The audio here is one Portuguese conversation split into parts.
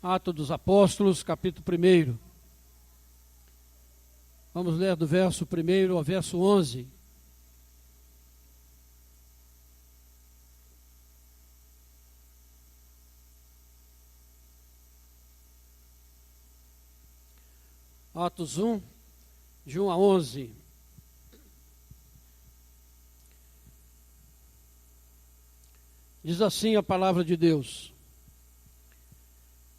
Atos dos Apóstolos, capítulo 1. Vamos ler do verso 1 ao verso 11. Atos 1, de 1 a 11. Diz assim a palavra de Deus: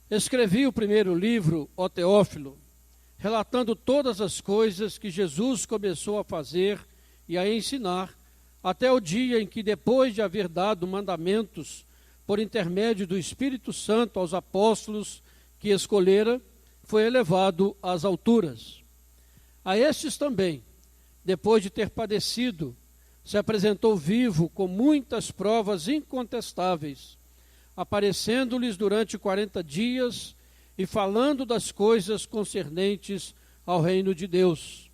Escrevi o primeiro livro, ó Teófilo, relatando todas as coisas que Jesus começou a fazer e a ensinar, até o dia em que, depois de haver dado mandamentos por intermédio do Espírito Santo aos apóstolos que escolhera, foi elevado às alturas. A estes também, depois de ter padecido, se apresentou vivo com muitas provas incontestáveis, aparecendo-lhes durante 40 dias e falando das coisas concernentes ao reino de Deus.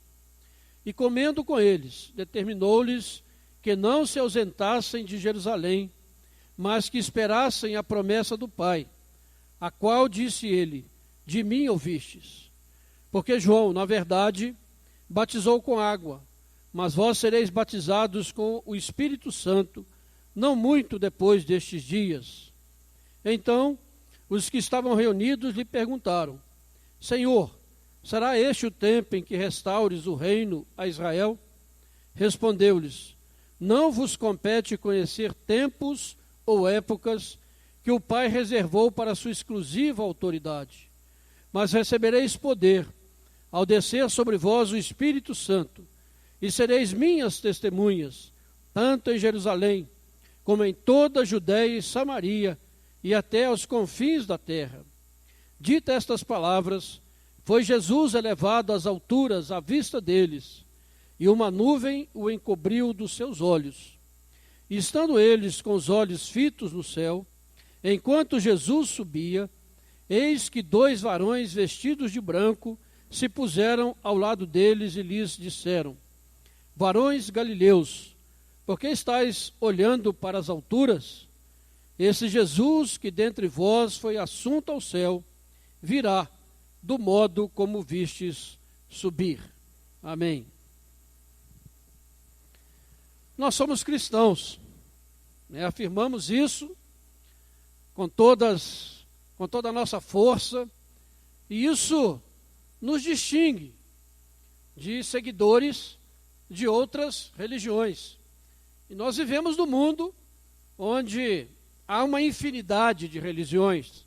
E comendo com eles, determinou-lhes que não se ausentassem de Jerusalém, mas que esperassem a promessa do Pai, a qual disse ele: de mim ouvistes. Porque João, na verdade, batizou com água, mas vós sereis batizados com o Espírito Santo, não muito depois destes dias. Então, os que estavam reunidos lhe perguntaram: Senhor, será este o tempo em que restaures o reino a Israel? Respondeu-lhes: Não vos compete conhecer tempos ou épocas que o Pai reservou para sua exclusiva autoridade, mas recebereis poder ao descer sobre vós o Espírito Santo, e sereis minhas testemunhas, tanto em Jerusalém, como em toda a Judéia e Samaria, e até aos confins da terra. Dita estas palavras, foi Jesus elevado às alturas à vista deles, e uma nuvem o encobriu dos seus olhos. E estando eles com os olhos fitos no céu, enquanto Jesus subia, eis que 2 varões vestidos de branco se puseram ao lado deles e lhes disseram: Varões galileus, por que estáis olhando para as alturas? Esse Jesus que dentre vós foi assunto ao céu, virá do modo como vistes subir. Amém. Nós somos cristãos, afirmamos isso com toda a nossa força, e isso nos distingue de seguidores de outras religiões. E nós vivemos num mundo onde há uma infinidade de religiões,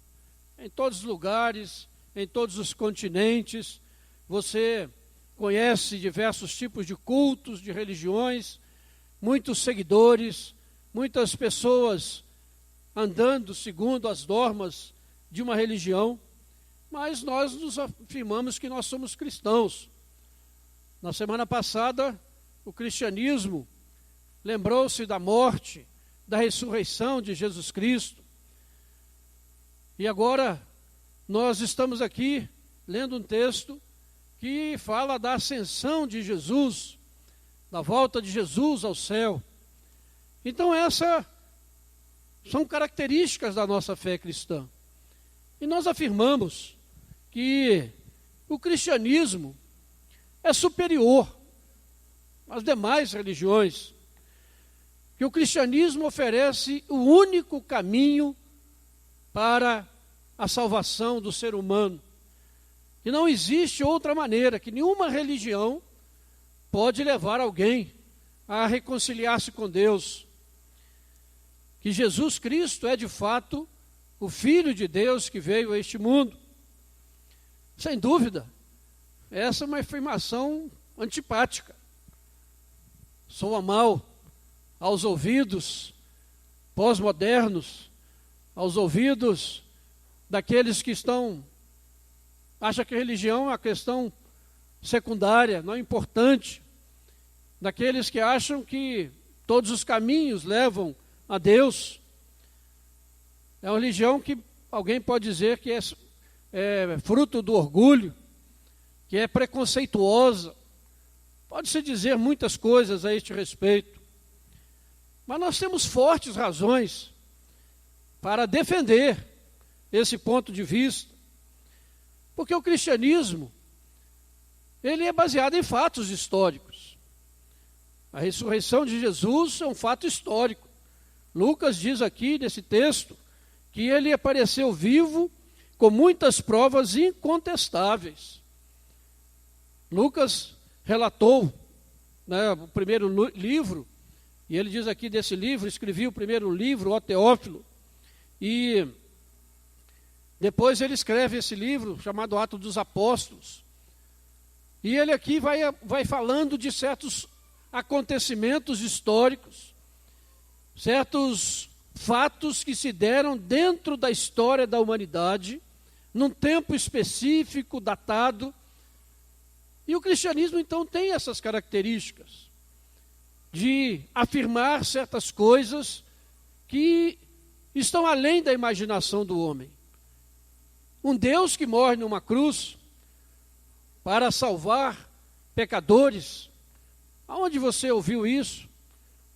em todos os lugares, em todos os continentes. Você conhece diversos tipos de cultos, de religiões, muitos seguidores, muitas pessoas andando segundo as normas de uma religião, mas nós nos afirmamos que nós somos cristãos. Na semana passada, o cristianismo lembrou-se da morte, da ressurreição de Jesus Cristo. E agora nós estamos aqui lendo um texto que fala da ascensão de Jesus, da volta de Jesus ao céu. Então essas são características da nossa fé cristã. E nós afirmamos que o cristianismo é superior às demais religiões, que o cristianismo oferece o único caminho para a salvação do ser humano, que não existe outra maneira, que nenhuma religião pode levar alguém a reconciliar-se com Deus, que Jesus Cristo é de fato o Filho de Deus que veio a este mundo. Sem dúvida, essa é uma afirmação antipática, soa mal aos ouvidos pós-modernos, aos ouvidos daqueles que acham que a religião é uma questão secundária, não é importante, daqueles que acham que todos os caminhos levam a Deus. É uma religião que alguém pode dizer que é fruto do orgulho, que é preconceituosa. Pode-se dizer muitas coisas a este respeito. Mas nós temos fortes razões para defender esse ponto de vista, porque o cristianismo, ele é baseado em fatos históricos. A ressurreição de Jesus é um fato histórico. Lucas diz aqui nesse texto que ele apareceu vivo com muitas provas incontestáveis. Lucas relatou, né, o primeiro livro, e ele diz aqui desse livro: escrevi o primeiro livro, ó Teófilo, e depois ele escreve esse livro chamado Atos dos Apóstolos. E ele aqui vai falando de certos acontecimentos históricos, certos fatos que se deram dentro da história da humanidade, num tempo específico, datado. E o cristianismo, então, tem essas características de afirmar certas coisas que estão além da imaginação do homem. Um Deus que morre numa cruz para salvar pecadores. Aonde você ouviu isso?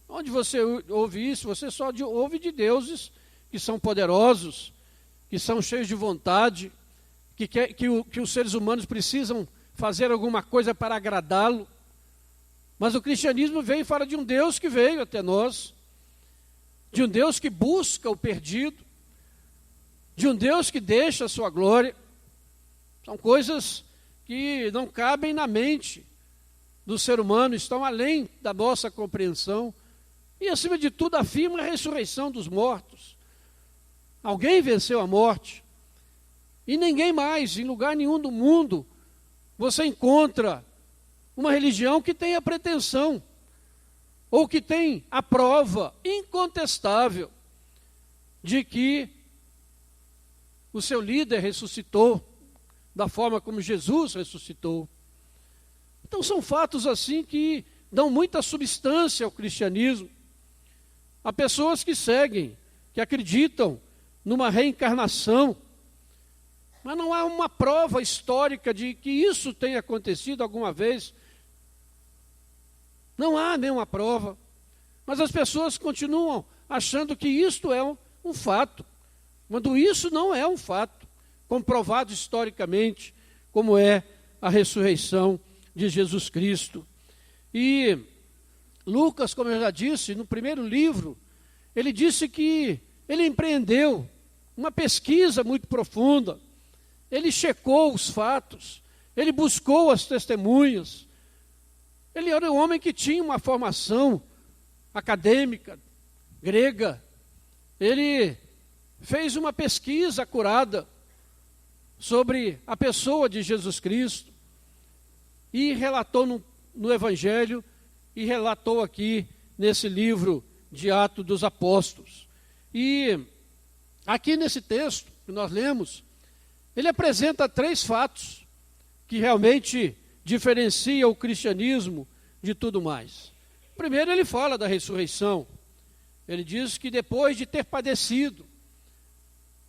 Onde você ouve isso? Você só ouve de deuses que são poderosos, que são cheios de vontade, que os seres humanos precisam fazer alguma coisa para agradá-lo. Mas o cristianismo veio e fala de um Deus que veio até nós, de um Deus que busca o perdido, de um Deus que deixa a sua glória. São coisas que não cabem na mente do ser humano, estão além da nossa compreensão. E, acima de tudo, afirma a ressurreição dos mortos. Alguém venceu a morte. E ninguém mais, em lugar nenhum do mundo, você encontra uma religião que tenha pretensão, ou que tem a prova incontestável de que o seu líder ressuscitou da forma como Jesus ressuscitou. Então são fatos assim que dão muita substância ao cristianismo. Há pessoas que seguem, que acreditam numa reencarnação, mas não há uma prova histórica de que isso tenha acontecido alguma vez. Não há nenhuma prova. Mas as pessoas continuam achando que isto é um fato, quando isso não é um fato comprovado historicamente, como é a ressurreição de Jesus Cristo. E Lucas, como eu já disse, no primeiro livro, ele disse que ele empreendeu uma pesquisa muito profunda, ele checou os fatos, ele buscou as testemunhas. Ele era um homem que tinha uma formação acadêmica, grega. Ele fez uma pesquisa acurada sobre a pessoa de Jesus Cristo e relatou no Evangelho e relatou aqui nesse livro de Atos dos Apóstolos. E aqui nesse texto que nós lemos, ele apresenta 3 fatos que realmente diferenciam o cristianismo de tudo mais. Primeiro, ele fala da ressurreição. Ele diz que depois de ter padecido,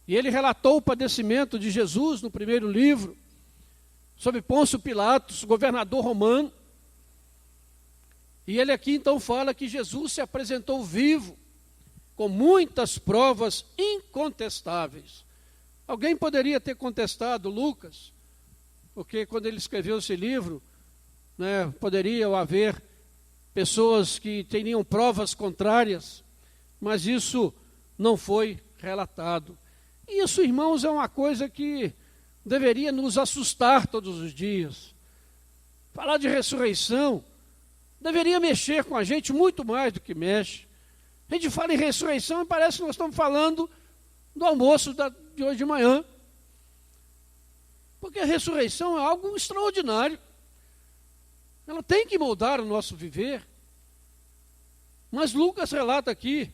e ele relatou o padecimento de Jesus no primeiro livro, sob Pôncio Pilatos, governador romano. E ele aqui então fala que Jesus se apresentou vivo, com muitas provas incontestáveis. Alguém poderia ter contestado Lucas, porque quando ele escreveu esse livro, né, poderiam haver pessoas que teriam provas contrárias, mas isso não foi relatado. E isso, irmãos, é uma coisa que deveria nos assustar todos os dias. Falar de ressurreição deveria mexer com a gente muito mais do que mexe. A gente fala em ressurreição e parece que nós estamos falando do almoço de hoje de manhã. Porque a ressurreição é algo extraordinário. Ela tem que moldar o nosso viver. Mas Lucas relata aqui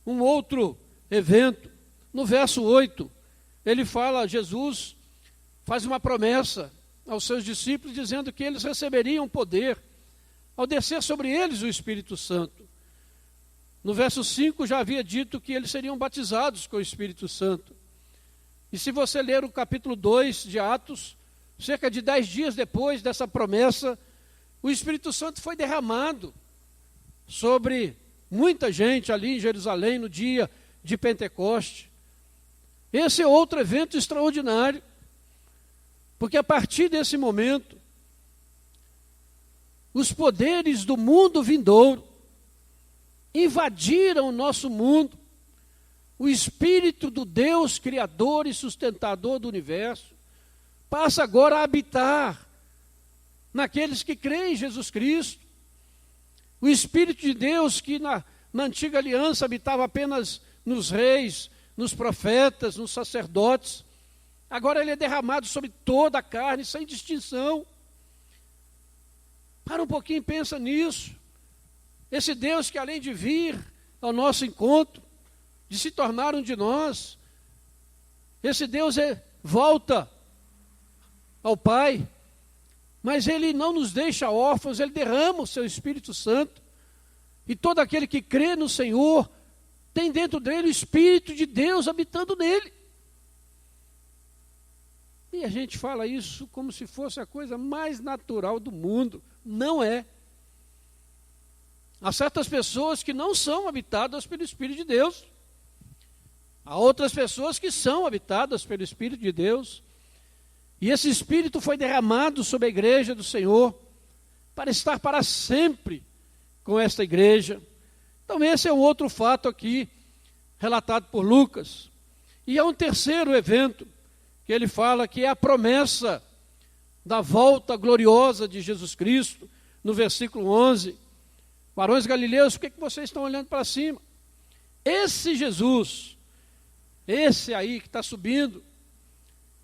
um outro evento. No verso 8, ele fala, Jesus faz uma promessa aos seus discípulos, dizendo que eles receberiam poder ao descer sobre eles o Espírito Santo. No verso 5 já havia dito que eles seriam batizados com o Espírito Santo. E se você ler o capítulo 2 de Atos, cerca de 10 dias depois dessa promessa, o Espírito Santo foi derramado sobre muita gente ali em Jerusalém no dia de Pentecoste. Esse é outro evento extraordinário, porque a partir desse momento, os poderes do mundo vindouro invadiram o nosso mundo. O Espírito do Deus Criador e sustentador do universo passa agora a habitar naqueles que creem em Jesus Cristo. O Espírito de Deus que na antiga aliança habitava apenas nos reis, nos profetas, nos sacerdotes, agora ele é derramado sobre toda a carne, sem distinção. Para um pouquinho e pensa nisso. Esse Deus que além de vir ao nosso encontro, de se tornar um de nós, esse Deus volta ao Pai, mas Ele não nos deixa órfãos, Ele derrama o seu Espírito Santo, e todo aquele que crê no Senhor, tem dentro dele o Espírito de Deus habitando nele. E a gente fala isso como se fosse a coisa mais natural do mundo. Não é. Há certas pessoas que não são habitadas pelo Espírito de Deus. Há outras pessoas que são habitadas pelo Espírito de Deus. E esse Espírito foi derramado sobre a igreja do Senhor para estar para sempre com esta igreja. Então esse é um outro fato aqui, relatado por Lucas. E há um terceiro evento, que ele fala que é a promessa da volta gloriosa de Jesus Cristo, no versículo 11. Varões galileus, por que vocês estão olhando para cima? Esse Jesus, esse aí que está subindo,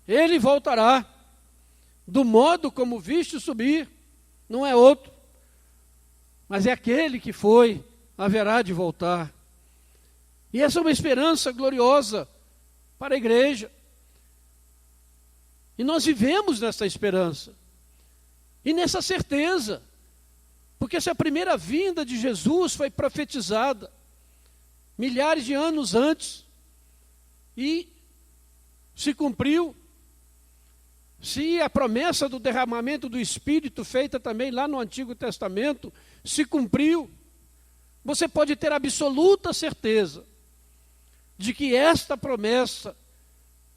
ele voltará do modo como viste subir, não é outro, mas é aquele que foi, haverá de voltar. E essa é uma esperança gloriosa para a igreja. E nós vivemos nessa esperança e nessa certeza, porque essa primeira vinda de Jesus foi profetizada milhares de anos antes e se cumpriu. Se a promessa do derramamento do Espírito, feita também lá no Antigo Testamento, se cumpriu, você pode ter absoluta certeza de que esta promessa,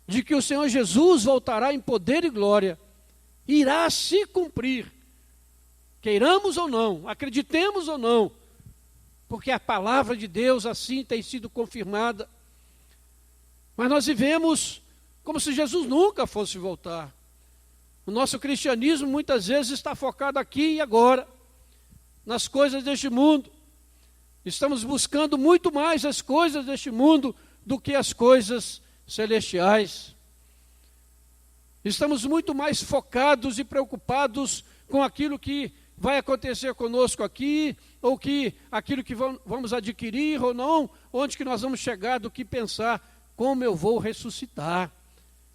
de que o Senhor Jesus voltará em poder e glória, irá se cumprir, queiramos ou não, acreditemos ou não, porque a palavra de Deus assim tem sido confirmada. Mas nós vivemos como se Jesus nunca fosse voltar. O nosso cristianismo muitas vezes está focado aqui e agora, nas coisas deste mundo. Estamos buscando muito mais as coisas deste mundo do que as coisas celestiais. Estamos muito mais focados e preocupados com aquilo que vai acontecer conosco aqui, ou que aquilo que vamos adquirir ou não, onde que nós vamos chegar, do que pensar como eu vou ressuscitar,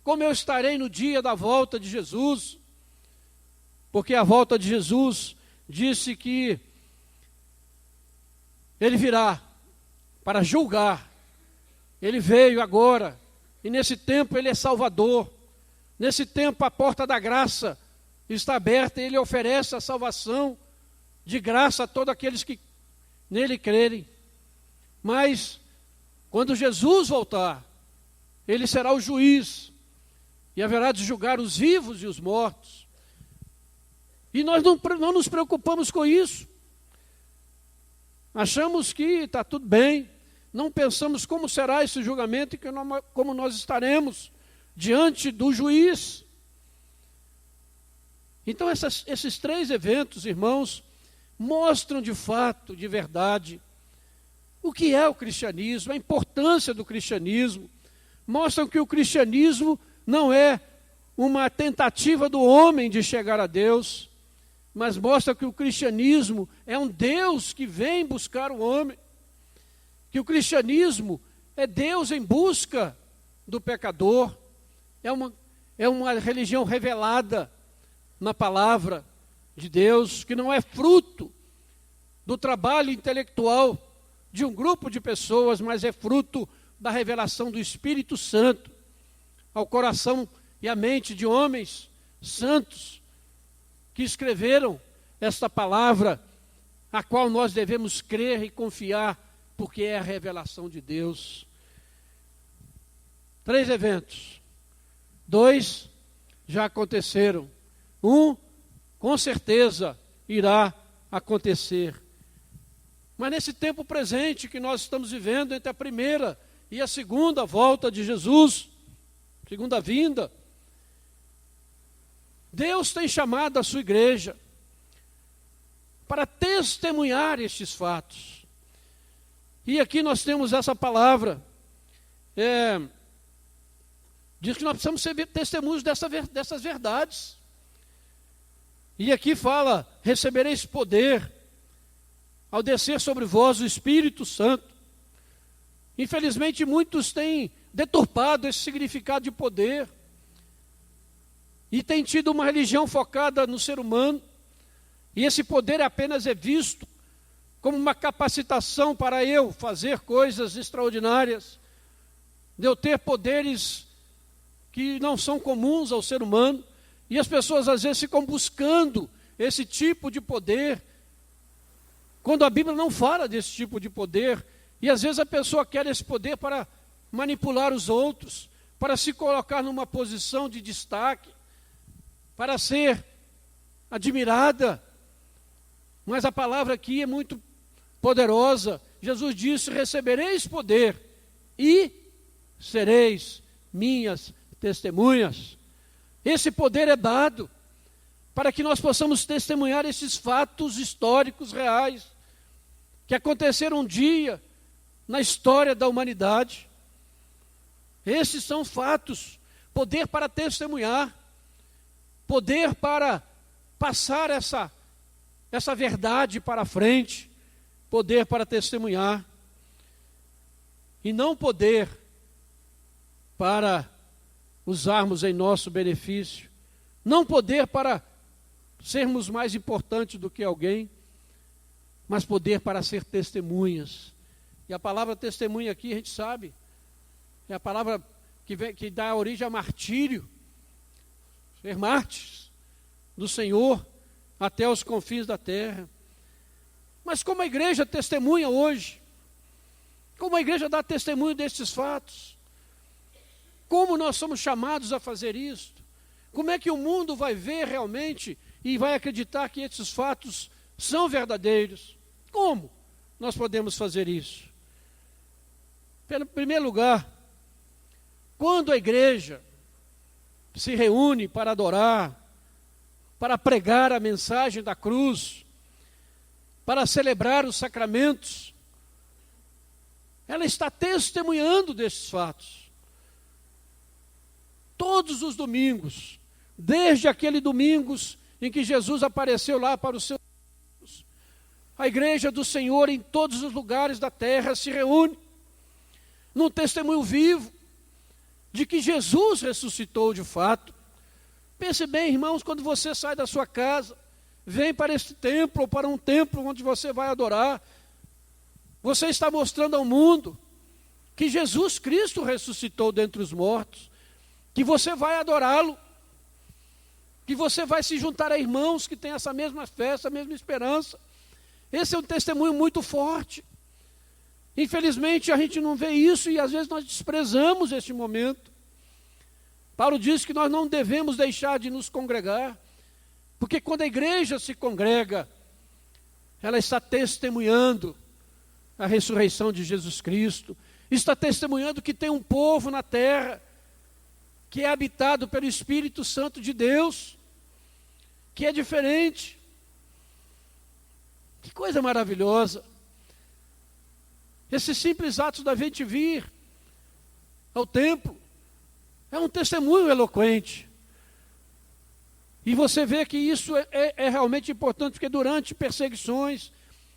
como eu estarei no dia da volta de Jesus. Porque a volta de Jesus disse que Ele virá para julgar. Ele veio agora, e nesse tempo Ele é Salvador. Nesse tempo a porta da graça está aberta e Ele oferece a salvação de graça a todos aqueles que nele crerem. Mas, quando Jesus voltar, Ele será o juiz, e haverá de julgar os vivos e os mortos. E nós não nos preocupamos com isso. Achamos que está tudo bem, não pensamos como será esse julgamento e como nós estaremos diante do juiz. Então esses três eventos, irmãos, mostram de fato, de verdade, o que é o cristianismo, a importância do cristianismo. Mostram que o cristianismo não é uma tentativa do homem de chegar a Deus, mas mostra que o cristianismo é um Deus que vem buscar o homem, que o cristianismo é Deus em busca do pecador, é uma religião revelada na palavra de Deus, que não é fruto do trabalho intelectual de um grupo de pessoas, mas é fruto da revelação do Espírito Santo ao coração e à mente de homens santos que escreveram esta palavra, a qual nós devemos crer e confiar, porque é a revelação de Deus. 3 eventos. 2 já aconteceram. 1, com certeza, irá acontecer. Mas nesse tempo presente que nós estamos vivendo, entre a primeira e a segunda volta de Jesus, segunda vinda, Deus tem chamado a sua igreja para testemunhar estes fatos. E aqui nós temos essa palavra, diz que nós precisamos ser testemunhos dessas verdades. E aqui fala, recebereis poder ao descer sobre vós o Espírito Santo. Infelizmente muitos têm deturpado esse significado de poder e têm tido uma religião focada no ser humano, e esse poder apenas é visto como uma capacitação para eu fazer coisas extraordinárias, de eu ter poderes que não são comuns ao ser humano, e as pessoas às vezes ficam buscando esse tipo de poder, quando a Bíblia não fala desse tipo de poder, e às vezes a pessoa quer esse poder para manipular os outros, para se colocar numa posição de destaque, para ser admirada. Mas a palavra aqui é muito poderosa. Jesus disse: recebereis poder e sereis minhas testemunhas. Esse poder é dado para que nós possamos testemunhar esses fatos históricos reais que aconteceram um dia na história da humanidade. Esses são fatos, poder para testemunhar, poder para passar essa verdade para frente, poder para testemunhar, e não poder para usarmos em nosso benefício, não poder para sermos mais importantes do que alguém, mas poder para ser testemunhas. E a palavra testemunha aqui, a gente sabe, é a palavra que dá origem a martírio, ser mártires do Senhor até os confins da terra. Mas como a igreja testemunha hoje? Como a igreja dá testemunho destes fatos? Como nós somos chamados a fazer isso? Como é que o mundo vai ver realmente e vai acreditar que esses fatos são verdadeiros? Como nós podemos fazer isso? Em primeiro lugar, quando a igreja se reúne para adorar, para pregar a mensagem da cruz, para celebrar os sacramentos, ela está testemunhando desses fatos. Todos os domingos, desde aquele domingo em que Jesus apareceu lá para os seus discípulos, a igreja do Senhor em todos os lugares da terra se reúne num testemunho vivo de que Jesus ressuscitou de fato. Pense bem, irmãos, quando você sai da sua casa, vem para este templo ou para um templo onde você vai adorar, você está mostrando ao mundo que Jesus Cristo ressuscitou dentre os mortos, que você vai adorá-lo, que você vai se juntar a irmãos que têm essa mesma fé, essa mesma esperança. Esse é um testemunho muito forte. Infelizmente a gente não vê isso e às vezes nós desprezamos este momento. Paulo diz que nós não devemos deixar de nos congregar, porque quando a igreja se congrega, ela está testemunhando a ressurreição de Jesus Cristo, está testemunhando que tem um povo na terra que é habitado pelo Espírito Santo de Deus, que é diferente. Que coisa maravilhosa. Esses simples atos da gente vir ao templo é um testemunho eloquente. E você vê que isso é realmente importante, porque durante perseguições,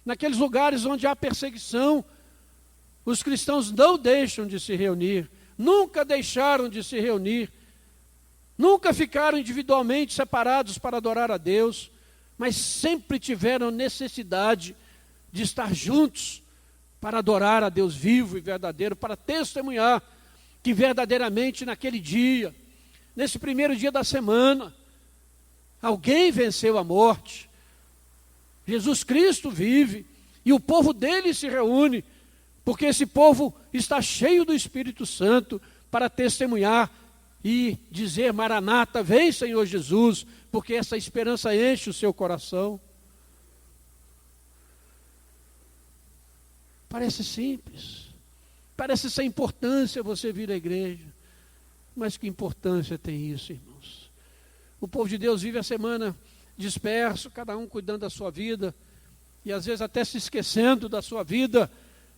naqueles lugares onde há perseguição, os cristãos não deixam de se reunir, nunca deixaram de se reunir, nunca ficaram individualmente separados para adorar a Deus, mas sempre tiveram necessidade de estar juntos para adorar a Deus vivo e verdadeiro, para testemunhar que verdadeiramente naquele dia, nesse primeiro dia da semana, alguém venceu a morte. Jesus Cristo vive e o povo dele se reúne, porque esse povo está cheio do Espírito Santo, para testemunhar e dizer: Maranata, vem Senhor Jesus, porque essa esperança enche o seu coração. Parece simples, parece sem importância você vir à igreja, mas que importância tem isso, irmãos? O povo de Deus vive a semana disperso, cada um cuidando da sua vida, e às vezes até se esquecendo da sua vida,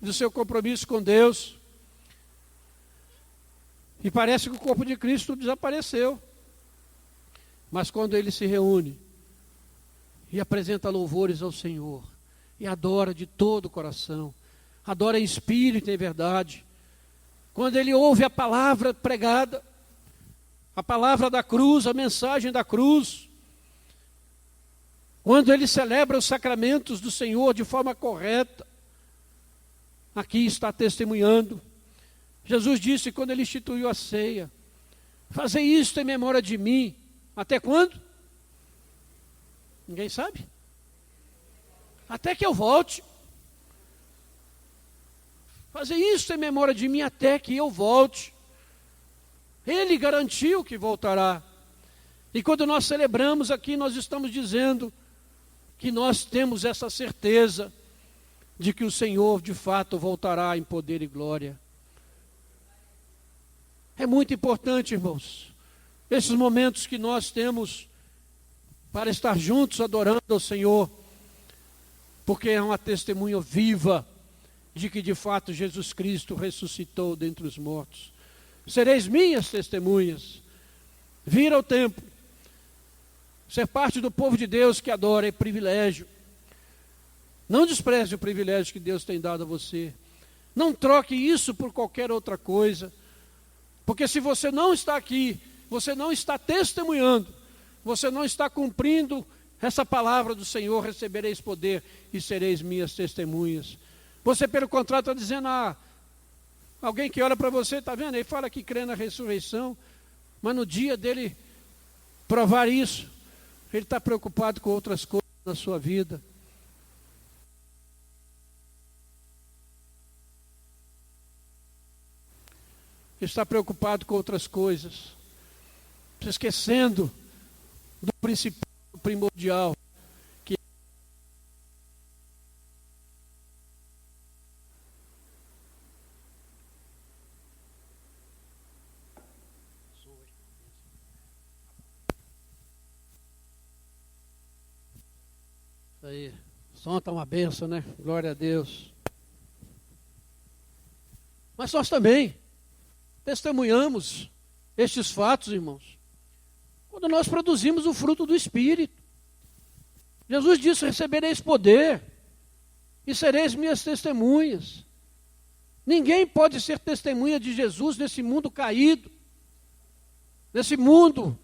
do seu compromisso com Deus. E parece que o corpo de Cristo desapareceu. Mas quando ele se reúne e apresenta louvores ao Senhor, e adora de todo o coração, adora em espírito e em verdade, quando ele ouve a palavra pregada, a palavra da cruz, a mensagem da cruz, quando ele celebra os sacramentos do Senhor de forma correta, aqui está testemunhando. Jesus disse, quando ele instituiu a ceia: fazei isto em memória de mim. Até quando? Ninguém sabe? Até que eu volte. Fazei isto em memória de mim até que eu volte. Ele garantiu que voltará. E quando nós celebramos aqui, nós estamos dizendo que nós temos essa certeza de que o Senhor de fato voltará em poder e glória. É muito importante, irmãos, esses momentos que nós temos para estar juntos adorando ao Senhor, porque é uma testemunha viva de que de fato Jesus Cristo ressuscitou dentre os mortos. Sereis minhas testemunhas. Vir ao templo, ser parte do povo de Deus que adora, é privilégio. Não despreze o privilégio que Deus tem dado a você. Não troque isso por qualquer outra coisa. Porque se você não está aqui, você não está testemunhando, você não está cumprindo essa palavra do Senhor: recebereis poder e sereis minhas testemunhas. Você, pelo contrário, está dizendo: alguém que olha para você, está vendo? Ele fala que crê na ressurreição, mas no dia dele provar isso, ele está preocupado com outras coisas na sua vida. Está preocupado com outras coisas, se esquecendo do principal, do primordial, que isso aí, o som está uma bênção, né? Glória a Deus. Mas nós também testemunhamos estes fatos, irmãos, quando nós produzimos o fruto do Espírito. Jesus disse: recebereis poder e sereis minhas testemunhas. Ninguém pode ser testemunha de Jesus nesse mundo caído, nesse mundo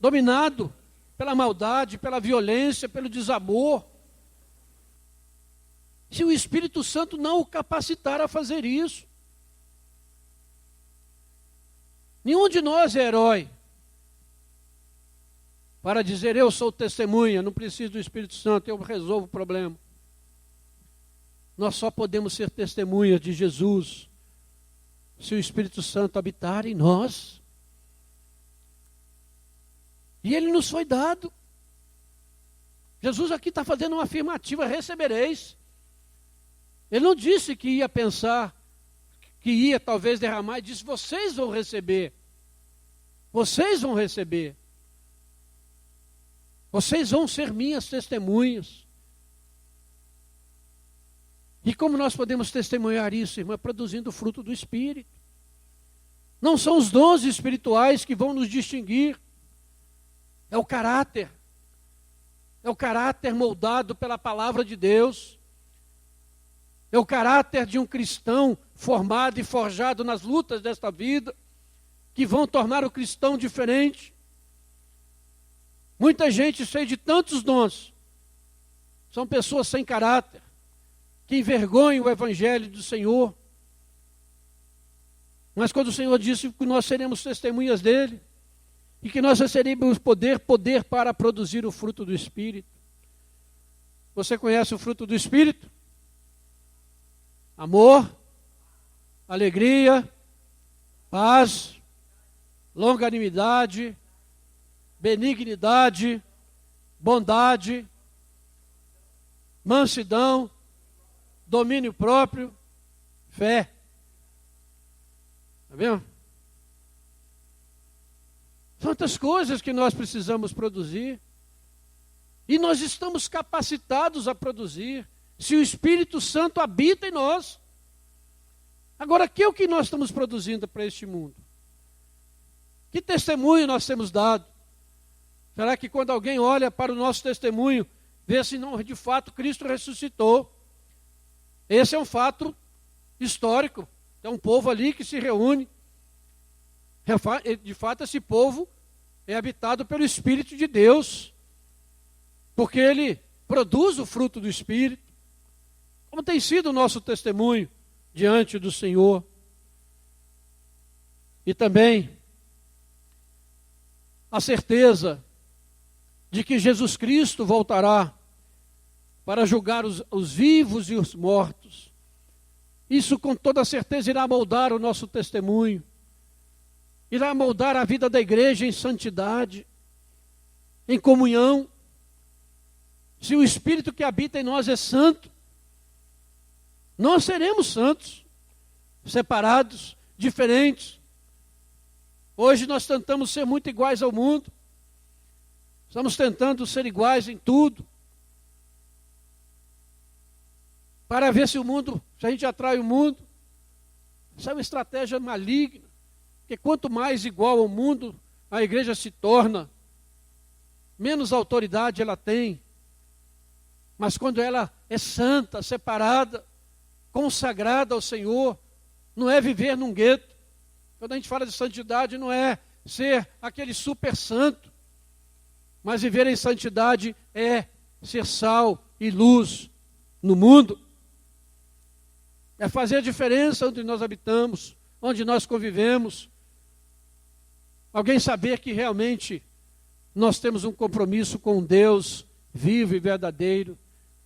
dominado pela maldade, pela violência, pelo desamor, se o Espírito Santo não o capacitar a fazer isso. Nenhum de nós é herói para dizer: eu sou testemunha, não preciso do Espírito Santo, eu resolvo o problema. Nós só podemos ser testemunhas de Jesus se o Espírito Santo habitar em nós. E ele nos foi dado. Jesus aqui está fazendo uma afirmativa: recebereis. Ele não disse que ia pensar, que ia talvez derramar, ele disse: vocês vão receber. Vocês vão receber. Vocês vão ser minhas testemunhas. E como nós podemos testemunhar isso, irmã? Produzindo o fruto do Espírito. Não são os dons espirituais que vão nos distinguir. É o caráter. É o caráter moldado pela palavra de Deus. É o caráter de um cristão formado e forjado nas lutas desta vida, que vão tornar o cristão diferente. Muita gente cheia de tantos dons são pessoas sem caráter, que envergonham o Evangelho do Senhor. Mas quando o Senhor disse que nós seremos testemunhas dele, e que nós receberemos poder para produzir o fruto do Espírito. Você conhece o fruto do Espírito? Amor, alegria, paz, longanimidade, benignidade, bondade, mansidão, domínio próprio, fé. Está vendo? Tantas coisas que nós precisamos produzir. E nós estamos capacitados a produzir, se o Espírito Santo habita em nós. Agora, que é o que nós estamos produzindo para este mundo? Que testemunho nós temos dado? Será que quando alguém olha para o nosso testemunho, vê se não, de fato Cristo ressuscitou? Esse é um fato histórico. Tem um povo ali que se reúne. De fato, esse povo é habitado pelo Espírito de Deus, porque ele produz o fruto do Espírito. Como tem sido o nosso testemunho diante do Senhor? E também a certeza de que Jesus Cristo voltará para julgar os vivos e os mortos. Isso com toda certeza irá moldar o nosso testemunho, irá moldar a vida da igreja em santidade, em comunhão. Se o Espírito que habita em nós é santo, nós seremos santos, separados, diferentes. Hoje nós tentamos ser muito iguais ao mundo, estamos tentando ser iguais em tudo, para ver se a gente atrai o mundo. Isso é uma estratégia maligna, porque quanto mais igual ao mundo a igreja se torna, menos autoridade ela tem. Mas quando ela é santa, separada, consagrada ao Senhor, não é viver num gueto. Quando a gente fala de santidade, não é ser aquele super santo, mas viver em santidade é ser sal e luz no mundo. É fazer a diferença onde nós habitamos, onde nós convivemos. Alguém saber que realmente nós temos um compromisso com um Deus vivo e verdadeiro,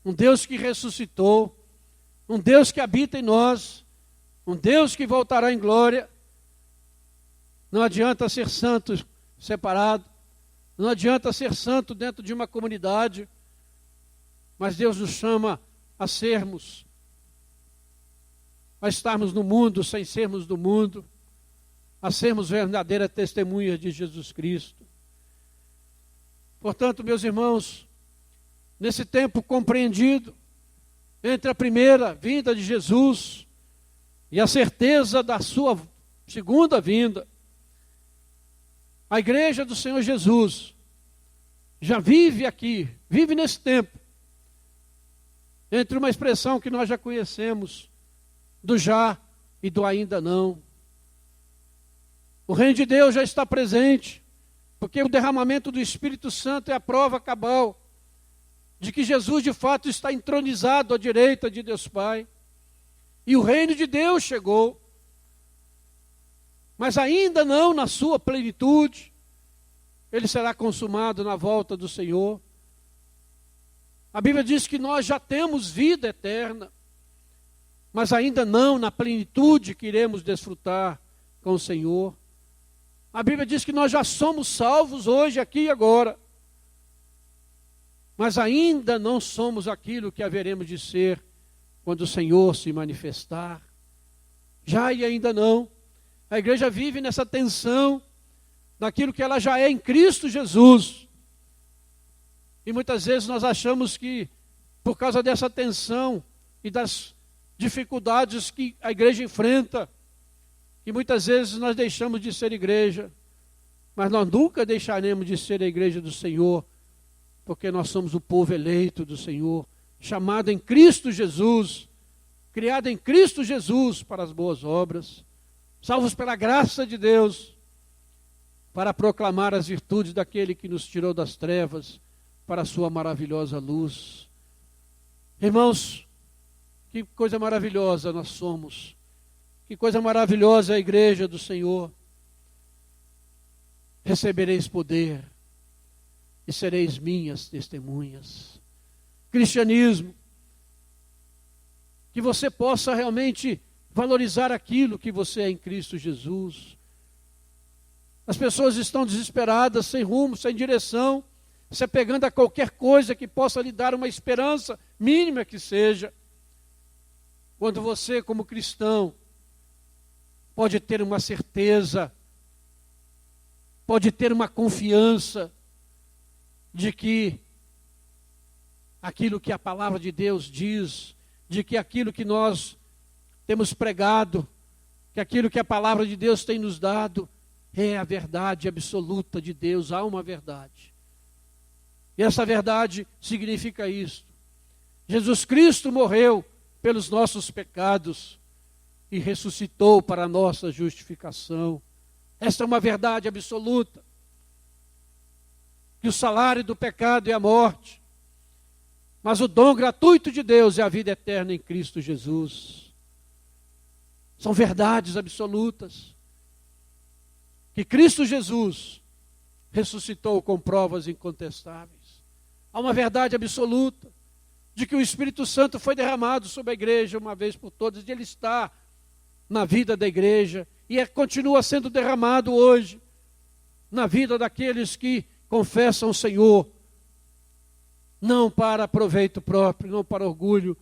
um Deus que ressuscitou, um Deus que habita em nós, um Deus que voltará em glória. Não adianta ser santo separado, não adianta ser santo dentro de uma comunidade, mas Deus nos chama a estarmos no mundo sem sermos do mundo, a sermos verdadeiras testemunhas de Jesus Cristo. Portanto, meus irmãos, nesse tempo compreendido entre a primeira vinda de Jesus e a certeza da sua segunda vinda, a igreja do Senhor Jesus já vive aqui, vive nesse tempo, entre uma expressão que nós já conhecemos, do já e do ainda não. O reino de Deus já está presente, porque o derramamento do Espírito Santo é a prova cabal de que Jesus de fato está entronizado à direita de Deus Pai. E o reino de Deus chegou, mas ainda não na sua plenitude. Ele será consumado na volta do Senhor. A Bíblia diz que nós já temos vida eterna, mas ainda não na plenitude que iremos desfrutar com o Senhor. A Bíblia diz que nós já somos salvos hoje, aqui e agora, mas ainda não somos aquilo que haveremos de ser quando o Senhor se manifestar. Já e ainda não. A igreja vive nessa tensão daquilo que ela já é em Cristo Jesus. E muitas vezes nós achamos que, por causa dessa tensão e das dificuldades que a igreja enfrenta, que muitas vezes nós deixamos de ser igreja, mas nós nunca deixaremos de ser a igreja do Senhor, porque nós somos o povo eleito do Senhor, chamado em Cristo Jesus, criado em Cristo Jesus para as boas obras, salvos pela graça de Deus, para proclamar as virtudes daquele que nos tirou das trevas para a sua maravilhosa luz. Irmãos, que coisa maravilhosa nós somos. Que coisa maravilhosa é a igreja do Senhor. Recebereis poder e sereis minhas testemunhas. Cristianismo, que você possa realmente valorizar aquilo que você é em Cristo Jesus. As pessoas estão desesperadas, sem rumo, sem direção, se apegando a qualquer coisa que possa lhe dar uma esperança, mínima que seja. Quando você, como cristão, pode ter uma certeza, pode ter uma confiança de que aquilo que a palavra de Deus diz, de que aquilo que nós temos pregado, que aquilo que a palavra de Deus tem nos dado, é a verdade absoluta de Deus. Há uma verdade. E essa verdade significa isto: Jesus Cristo morreu pelos nossos pecados e ressuscitou para a nossa justificação. Esta é uma verdade absoluta. Que o salário do pecado é a morte, mas o dom gratuito de Deus é a vida eterna em Cristo Jesus. São verdades absolutas que Cristo Jesus ressuscitou com provas incontestáveis. Há uma verdade absoluta de que o Espírito Santo foi derramado sobre a igreja uma vez por todas, de ele está na vida da igreja e continua sendo derramado hoje na vida daqueles que confessam o Senhor, não para proveito próprio, não para orgulho,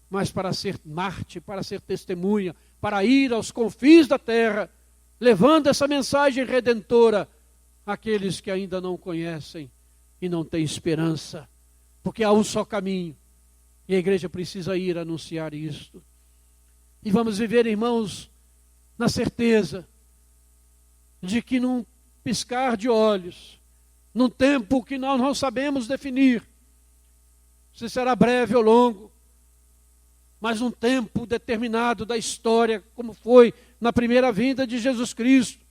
mas para ser mártir, para ser testemunha, para ir aos confins da terra, levando essa mensagem redentora àqueles que ainda não conhecem e não têm esperança, porque há um só caminho, e a igreja precisa ir anunciar isto. E vamos viver, irmãos, na certeza de que num piscar de olhos, num tempo que nós não sabemos definir, se será breve ou longo, mas num tempo determinado da história, como foi na primeira vinda de Jesus Cristo,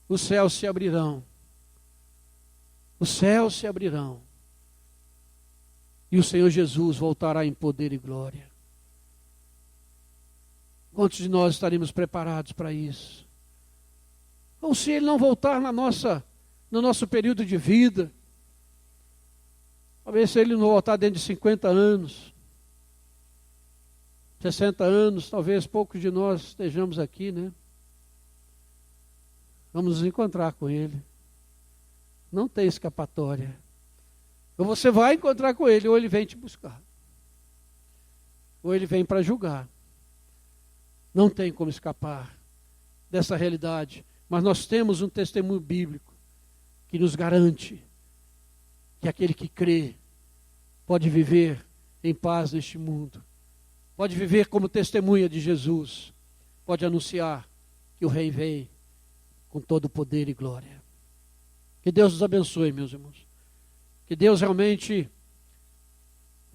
os céus se abrirão. Os céus se abrirão. E o Senhor Jesus voltará em poder e glória. Quantos de nós estaremos preparados para isso? Ou se Ele não voltar no nosso período de vida, talvez se Ele não voltar dentro de 50 anos, 60 anos, talvez poucos de nós estejamos aqui, né? Vamos nos encontrar com Ele. Não tem escapatória. Ou você vai encontrar com Ele, ou Ele vem te buscar. Ou Ele vem para julgar. Não tem como escapar dessa realidade. Mas nós temos um testemunho bíblico que nos garante que aquele que crê pode viver em paz neste mundo. Pode viver como testemunha de Jesus. Pode anunciar que o Rei vem com todo o poder e glória. Que Deus nos abençoe, meus irmãos. Que Deus realmente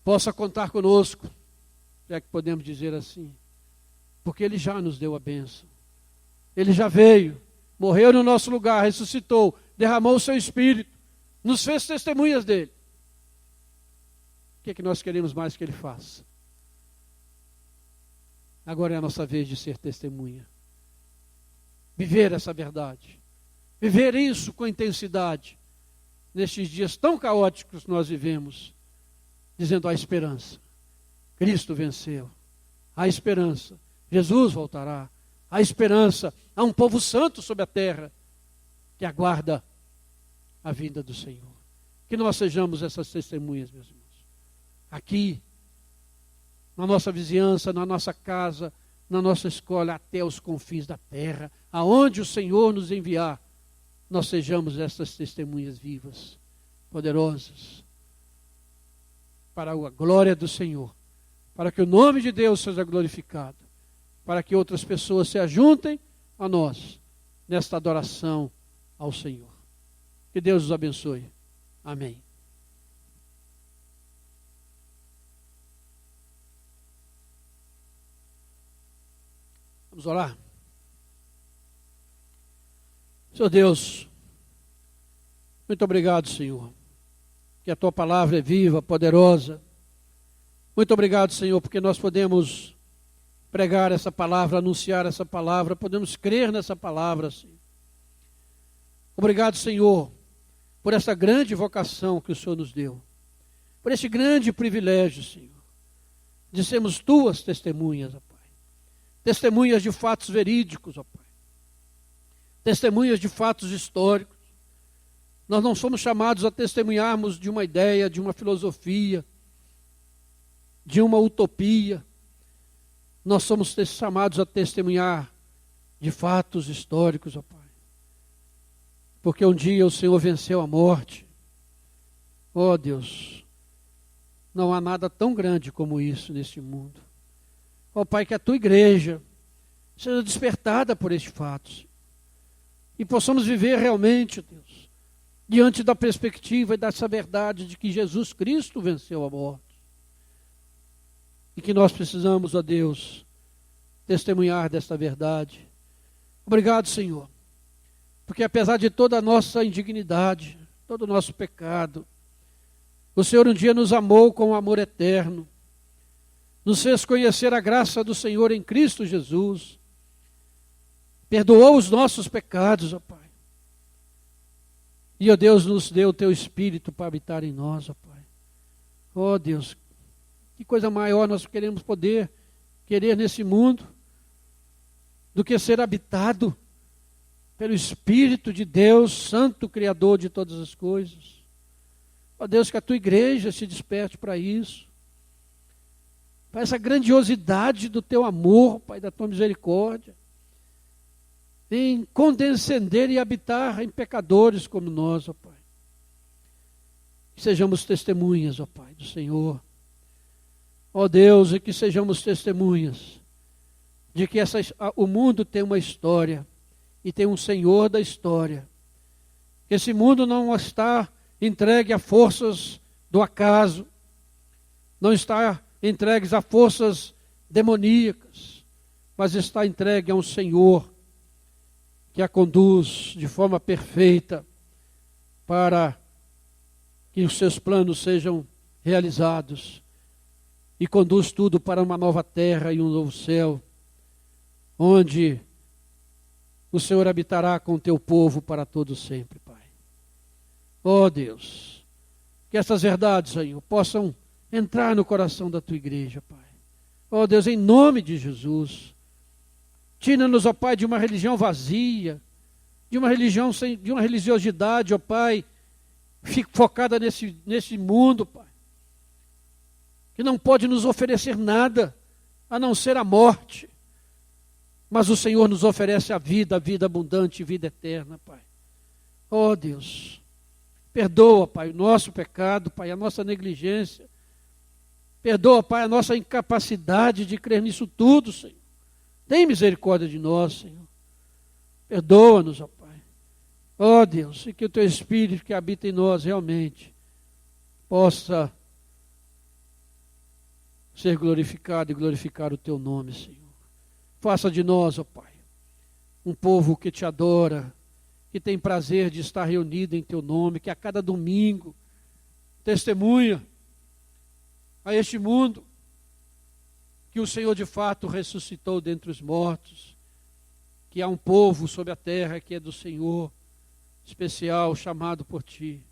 possa contar conosco, já que podemos dizer assim. Porque Ele já nos deu a bênção. Ele já veio, morreu no nosso lugar, ressuscitou, derramou o seu Espírito, nos fez testemunhas dele. O que é que nós queremos mais que Ele faça? Agora é a nossa vez de ser testemunha. Viver essa verdade. Viver isso com intensidade. Nestes dias tão caóticos que nós vivemos. Dizendo: há esperança. Cristo venceu. Há esperança. Jesus voltará. Há esperança. Há um povo santo sobre a terra que aguarda a vinda do Senhor. Que nós sejamos essas testemunhas, meus irmãos. Aqui, na nossa vizinhança, na nossa casa, na nossa escola, até os confins da terra, aonde o Senhor nos enviar, nós sejamos essas testemunhas vivas, poderosas, para a glória do Senhor, para que o nome de Deus seja glorificado, para que outras pessoas se ajuntem a nós, nesta adoração ao Senhor. Que Deus os abençoe. Amém. Vamos orar? Senhor Deus, muito obrigado, Senhor, que a Tua palavra é viva, poderosa. Muito obrigado, Senhor, porque nós podemos pregar essa palavra, anunciar essa palavra, podemos crer nessa palavra, Senhor. Obrigado, Senhor, por essa grande vocação que o Senhor nos deu, por esse grande privilégio, Senhor, de sermos tuas testemunhas, ó Pai. Testemunhas de fatos verídicos, ó Pai. Testemunhas de fatos históricos. Nós não somos chamados a testemunharmos de uma ideia, de uma filosofia, de uma utopia. Nós somos chamados a testemunhar de fatos históricos, ó Pai. Porque um dia o Senhor venceu a morte. Ó Deus, não há nada tão grande como isso neste mundo. Ó Pai, que a tua igreja seja despertada por este fato. E possamos viver realmente, Deus, diante da perspectiva e dessa verdade de que Jesus Cristo venceu a morte. E que nós precisamos, ó Deus, testemunhar desta verdade. Obrigado, Senhor, porque apesar de toda a nossa indignidade, todo o nosso pecado, o Senhor um dia nos amou com um amor eterno, nos fez conhecer a graça do Senhor em Cristo Jesus, perdoou os nossos pecados, ó Pai. E, ó Deus, nos deu o Teu Espírito para habitar em nós, ó Pai. Ó Deus, que coisa maior nós queremos querer nesse mundo, do que ser habitado pelo Espírito de Deus, Santo Criador de todas as coisas. Ó Deus, que a Tua igreja se desperte para isso, para essa grandiosidade do Teu amor, Pai, da Tua misericórdia, em condescender e habitar em pecadores como nós, ó Pai. Que sejamos testemunhas, ó Pai, do Senhor. Ó Deus, e que sejamos testemunhas de que o mundo tem uma história e tem um Senhor da história. Que esse mundo não está entregue a forças do acaso, não está entregue a forças demoníacas, mas está entregue a um Senhor que a conduz de forma perfeita para que os seus planos sejam realizados e conduz tudo para uma nova terra e um novo céu, onde o Senhor habitará com o teu povo para todo sempre, Pai. Ó Deus, que essas verdades, Senhor, possam entrar no coração da tua igreja, Pai. Ó Deus, em nome de Jesus, tira-nos, ó Pai, de uma religião vazia, de uma religiosidade, ó Pai, focada nesse mundo, Pai, que não pode nos oferecer nada a não ser a morte. Mas o Senhor nos oferece a vida abundante, vida eterna, Pai. Ó Deus, perdoa, Pai, o nosso pecado, Pai, a nossa negligência. Perdoa, Pai, a nossa incapacidade de crer nisso tudo, Senhor. Tem misericórdia de nós, Senhor. Perdoa-nos, ó Pai. Ó Deus, e que o Teu Espírito que habita em nós realmente possa ser glorificado e glorificar o Teu nome, Senhor. Faça de nós, ó Pai, um povo que Te adora, que tem prazer de estar reunido em Teu nome, que a cada domingo testemunha a este mundo que o Senhor de fato ressuscitou dentre os mortos, que há um povo sobre a terra que é do Senhor, especial, chamado por Ti,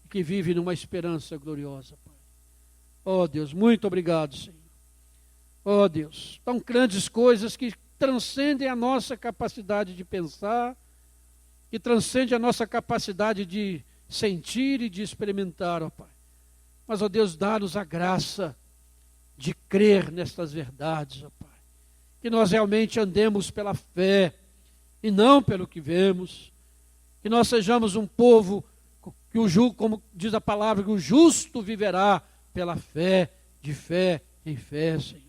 que vive numa esperança gloriosa, Pai. Ó Deus, muito obrigado, Senhor. Ó Deus, tão grandes coisas que transcendem a nossa capacidade de pensar, que transcendem a nossa capacidade de sentir e de experimentar, ó Pai. Mas, ó Deus, dá-nos a graça de crer nestas verdades, ó Pai. Que nós realmente andemos pela fé e não pelo que vemos. Que nós sejamos um povo que como diz a palavra, que o justo viverá pela fé, de fé em fé, Senhor.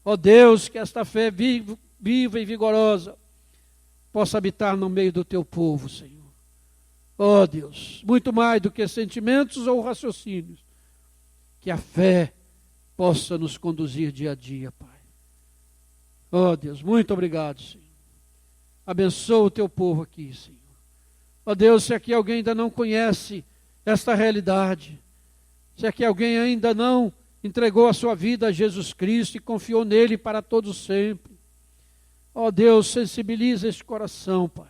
Ó Deus, que esta fé viva e vigorosa possa habitar no meio do Teu povo, Senhor. Ó Deus, muito mais do que sentimentos ou raciocínios, que a fé possa nos conduzir dia a dia, Pai. Ó Deus, muito obrigado, Senhor. Abençoa o Teu povo aqui, Senhor. Ó Deus, se aqui alguém ainda não conhece esta realidade, se aqui alguém ainda não entregou a sua vida a Jesus Cristo e confiou nele para todo sempre, ó Deus, sensibiliza este coração, Pai,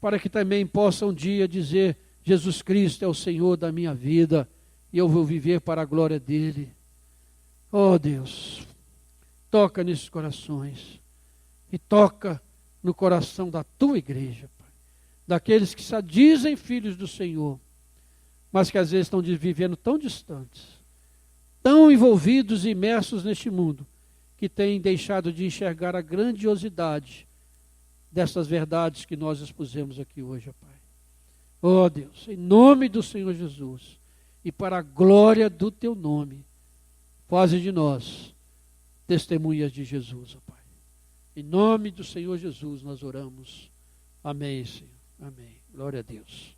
para que também possa um dia dizer: Jesus Cristo é o Senhor da minha vida e eu vou viver para a glória dele. Oh Deus, toca nesses corações e toca no coração da tua igreja, Pai. Daqueles que se dizem filhos do Senhor, mas que às vezes estão vivendo tão distantes, tão envolvidos e imersos neste mundo, que têm deixado de enxergar a grandiosidade dessas verdades que nós expusemos aqui hoje, Pai. Oh Deus, em nome do Senhor Jesus e para a glória do teu nome, faze de nós testemunhas de Jesus, ó Pai. Em nome do Senhor Jesus nós oramos. Amém, Senhor. Amém. Glória a Deus.